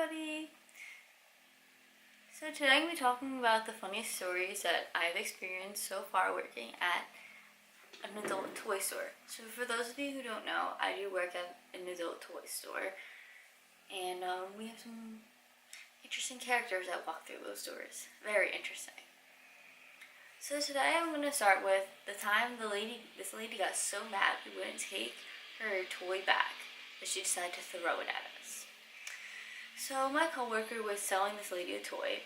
everybody! So today I'm going to be talking about the funniest stories that I've experienced so far working at an adult toy store. So for those of you who don't know, I do work at an adult toy store, and we have some interesting characters that walk through those doors. Very interesting. So today I'm going to start with the time this lady got so mad we wouldn't take her toy back that she decided to throw it at us. So my coworker was selling this lady a toy,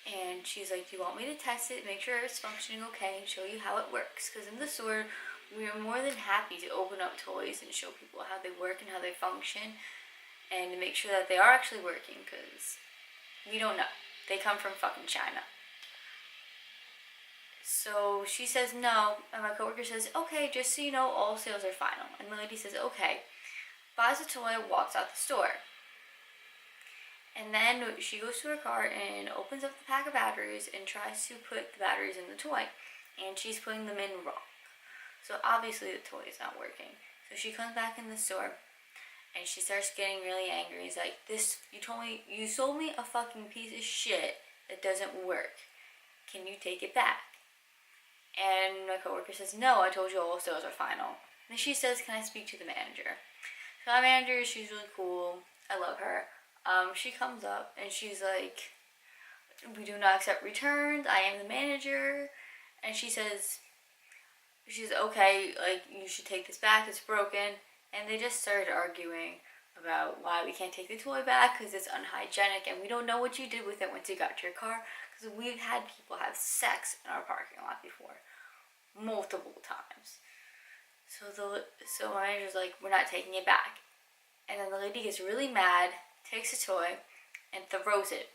and she's like, "Do you want me to test it, make sure it's functioning okay, and show you how it works?" Because in the store, we are more than happy to open up toys and show people how they work and how they function, and to make sure that they are actually working, because we don't know. They come from fucking China. So she says no, and my coworker says, "Okay, just so you know, all sales are final." And the lady says, "Okay," buys the toy, walks out the store. And then she goes to her car and opens up the pack of batteries and tries to put the batteries in the toy. And she's putting them in wrong. So obviously the toy is not working. So she comes back in the store and she starts getting really angry. He's like, you sold me a fucking piece of shit that doesn't work. Can you take it back?" And my coworker says, "No, I told you all sales are final." And she says, "Can I speak to the manager?" So my manager, she's really cool. I love her. She comes up and she's like, "We do not accept returns. I am the manager." And she's "Okay, like, you should take this back. It's broken." And they just started arguing about why we can't take the toy back because it's unhygienic and we don't know what you did with it once you got to your car, because we've had people have sex in our parking lot before, multiple times. So my manager's like, "We're not taking it back." And then the lady gets really mad, takes the toy, and throws it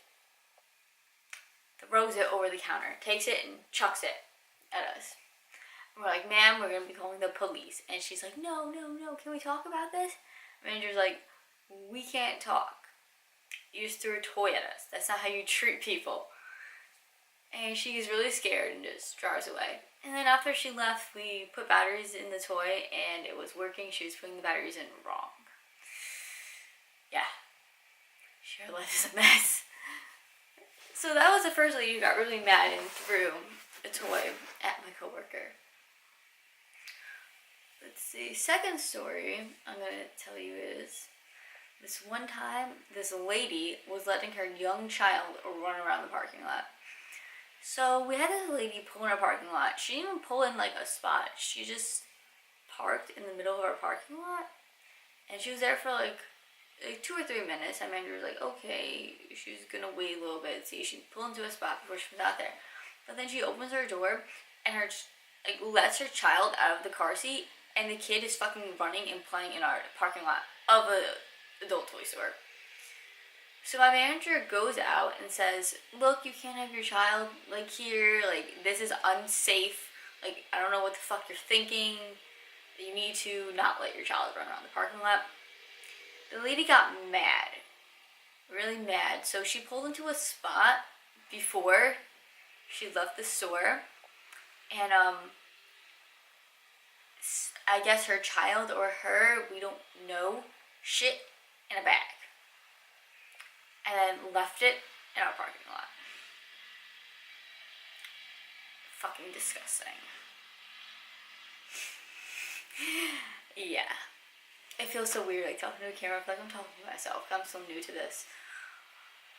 over the counter, takes it and chucks it at us. And we're like, "Ma'am, we're gonna be calling the police." And she's like, no, can we talk about this?" The manager's like, "We can't talk. You just threw a toy at us. That's not how you treat people." And she gets really scared and just drives away. And then after she left, we put batteries in the toy and it was working. She was putting the batteries in wrong. Yeah. Her life is a mess. So that was the first lady who got really mad and threw a toy at my coworker. Let's see. Second story I'm going to tell you is, this one time, this lady was letting her young child run around the parking lot. So we had this lady pull in our parking lot. She didn't even pull in like a spot. She just parked in the middle of our parking lot. And she was there for like 2 or 3 minutes. My manager was like, "Okay," she was gonna wait a little bit, see she'd pull into a spot before she was out there. But then she opens her door and lets her child out of the car seat, and the kid is fucking running and playing in our parking lot of a adult toy store. So my manager goes out and says, "Look, you can't have your child like here, like this is unsafe, like I don't know what the fuck you're thinking. You need to not let your child run around the parking lot." The lady got mad, really mad. So she pulled into a spot before she left the store, and I guess her child or her, we don't know, shit in a bag, and then left it in our parking lot. Fucking disgusting. Yeah. It feels so weird, like, talking to a camera. I feel like I'm talking to myself. I'm so new to this.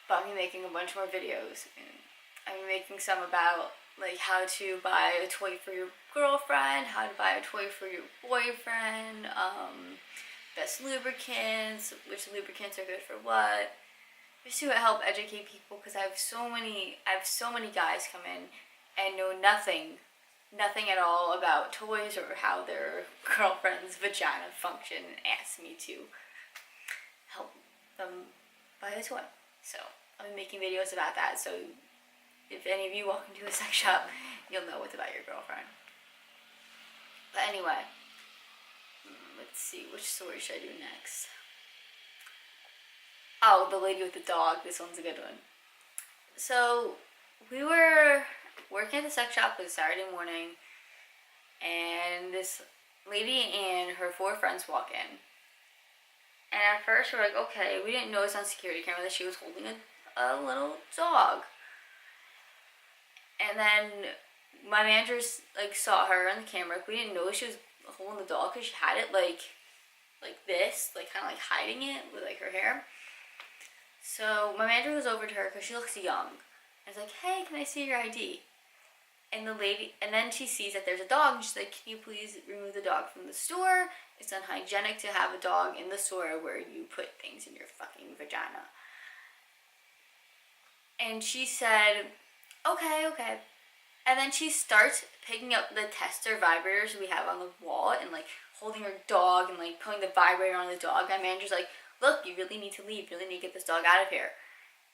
But I'm making a bunch more videos. And I'm making some about, like, how to buy a toy for your girlfriend, how to buy a toy for your boyfriend, best lubricants, which lubricants are good for what. Just to help educate people, because I have so many guys come in and know nothing at all about toys or how their girlfriend's vagina function, and ask me to help them buy a toy. So I'll be making videos about that, so if any of you walk into a sex shop, you'll know what's about your girlfriend. But anyway, let's see, which story should I do next? Oh, the lady with the dog. This one's a good one. So we were working at the sex shop. It was Saturday morning, and this lady and her 4 friends walk in, And at first we're like, okay, we didn't notice on security camera that she was holding a little dog. And then my managers like saw her on the camera. We didn't know she was holding the dog because she had it like this, like kind of like hiding it with like her hair. So my manager goes over to her because she looks young. And is like, hey, can I see your ID? And the lady, and then she sees that there's a dog, and she's like, can you please remove the dog from the store? It's unhygienic to have a dog in the store where you put things in your fucking vagina. And she said, okay. And then she starts picking up the tester vibrators we have on the wall and like holding her dog and like putting the vibrator on the dog. My manager's like, look, you really need to leave. You really need to get this dog out of here.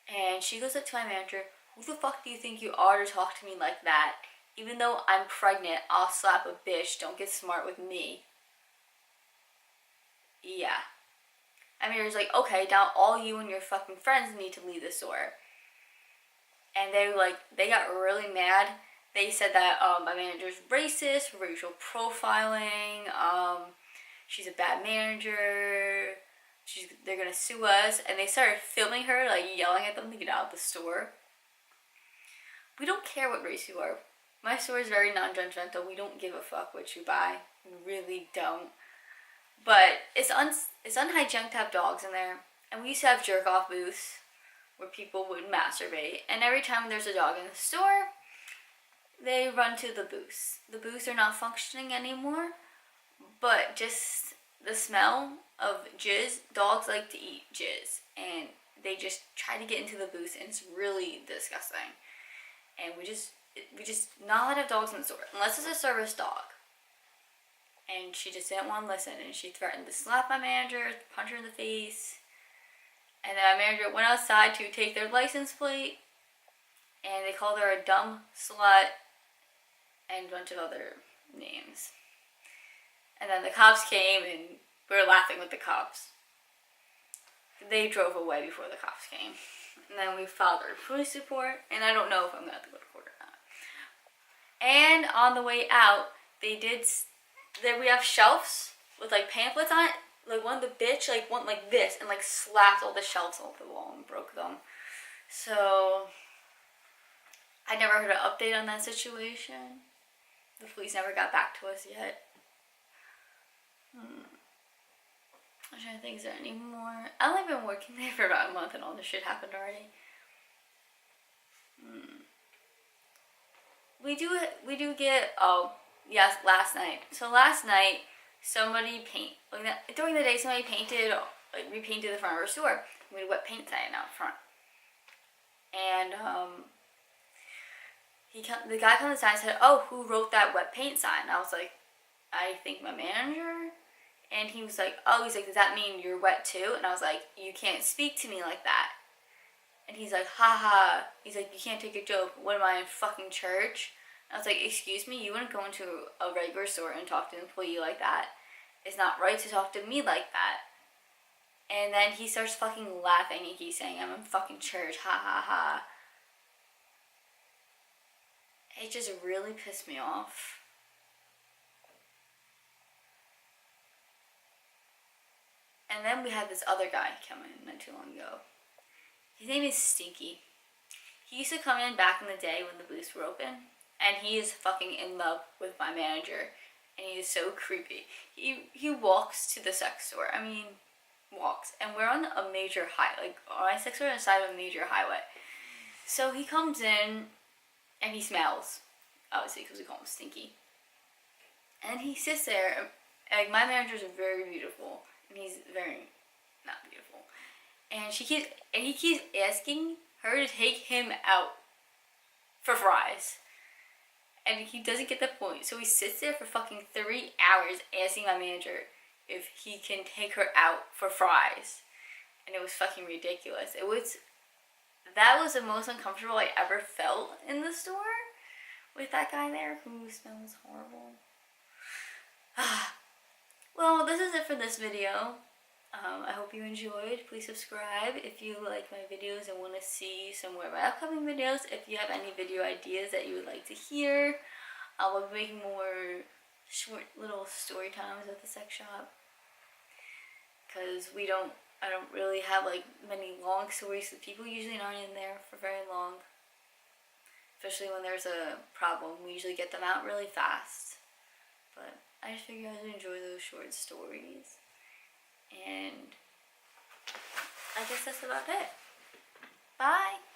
And she goes up to my manager, who the fuck do you think you are to talk to me like that? Even though I'm pregnant, I'll slap a bitch. Don't get smart with me. Yeah. My manager's like, okay, now all you and your fucking friends need to leave the store. And they got really mad. They said that my manager's racist, racial profiling, she's a bad manager, they're gonna sue us, and they started filming her, like yelling at them to get out of the store. We don't care what race you are. My store is very non-judgmental. We don't give a fuck what you buy. We really don't. But it's unhygienic to have dogs in there. And we used to have jerk-off booths where people would masturbate. And every time there's a dog in the store, they run to the booths. The booths are not functioning anymore, but just the smell of jizz, dogs like to eat jizz, and they just try to get into the booths, and it's really disgusting. And we just not allowed to have dogs in the store, unless it's a service dog. And she just didn't want to listen, and she threatened to slap my manager, punch her in the face. And then my manager went outside to take their license plate, and they called her a dumb slut and a bunch of other names. And then the cops came, and we were laughing with the cops. They drove away before the cops came. And then we filed a police report, and I don't know if I'm going to have to go to court or not. And on the way out, we have shelves with like pamphlets on it. Like one of the bitch like went like this and like slapped all the shelves off the wall and broke them. So I never heard an update on that situation. The police never got back to us yet. I'm trying to think, is there any more? I've only been working there for about a month and all this shit happened already. We do get, yes, last night. So last night, during the day, somebody repainted the front of our store. We had a wet paint sign out front. And, the guy comes inside and said, oh, who wrote that wet paint sign? And I was like, I think my manager. And he was like, does that mean you're wet too? And I was like, you can't speak to me like that. And he's like, haha. He's like, you can't take a joke. What am I, in fucking church? And I was like, excuse me, you wouldn't go into a regular store and talk to an employee like that. It's not right to talk to me like that. And then he starts fucking laughing and he's saying, I'm in fucking church, ha ha ha. It just really pissed me off. And then we had this other guy come in not too long ago. His name is Stinky. He used to come in back in the day when the booths were open, and he is fucking in love with my manager, and he is so creepy. He walks to the sex store. Walks, and we're on a major my sex store is on the side of a major highway. So he comes in, and he smells, obviously, because we call him Stinky. And he sits there, and my manager's very beautiful. And he's very not beautiful. And he keeps asking her to take him out for fries. And he doesn't get the point. So he sits there for fucking 3 hours asking my manager if he can take her out for fries. And it was fucking ridiculous. That was the most uncomfortable I ever felt in the store with that guy there who smells horrible. Well, this is it for this video. I hope you enjoyed. Please subscribe if you like my videos and want to see some more of my upcoming videos. If you have any video ideas that you would like to hear, I will be making more short little story times at the sex shop. because I don't really have like many long stories, so people usually aren't in there for very long. Especially when there's a problem, we usually get them out really fast. But I just figured I'd enjoy those short stories. And I guess that's about it. Bye!